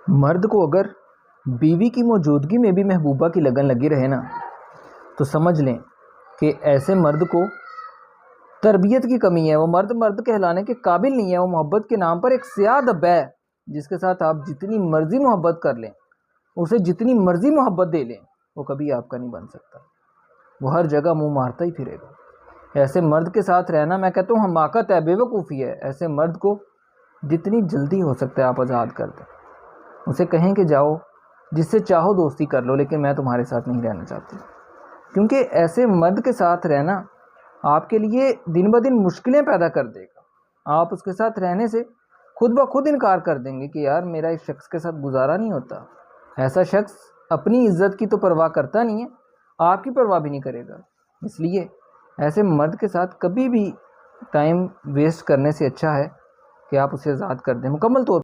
مرد کو اگر بیوی کی موجودگی میں بھی محبوبہ کی لگن لگی رہے نا تو سمجھ لیں کہ ایسے مرد کو تربیت کی کمی ہے. وہ مرد کہلانے کے قابل نہیں ہے. وہ محبت کے نام پر ایک سیاہ دبہ ہے جس کے ساتھ آپ جتنی مرضی محبت کر لیں, اسے جتنی مرضی محبت دے لیں, وہ کبھی آپ کا نہیں بن سکتا. وہ ہر جگہ منہ مارتا ہی پھرے گا. ایسے مرد کے ساتھ رہنا میں کہتا ہوں حماقت ہے, بے وقوفی ہے. ایسے مرد کو جتنی جلدی ہو سکتا ہے آپ آزاد کر دیں. اسے کہیں کہ جاؤ جس سے چاہو دوستی کر لو, لیکن میں تمہارے ساتھ نہیں رہنا چاہتی. کیونکہ ایسے مرد کے ساتھ رہنا آپ کے لیے دن بدن مشکلیں پیدا کر دے گا. آپ اس کے ساتھ رہنے سے خود بخود انکار کر دیں گے کہ یار میرا اس شخص کے ساتھ گزارا نہیں ہوتا. ایسا شخص اپنی عزت کی تو پرواہ کرتا نہیں ہے, آپ کی پرواہ بھی نہیں کرے گا. اس لیے ایسے مرد کے ساتھ کبھی بھی ٹائم ویسٹ کرنے سے اچھا ہے کہ آپ اسے آزاد کر دیں مکمل طور پر.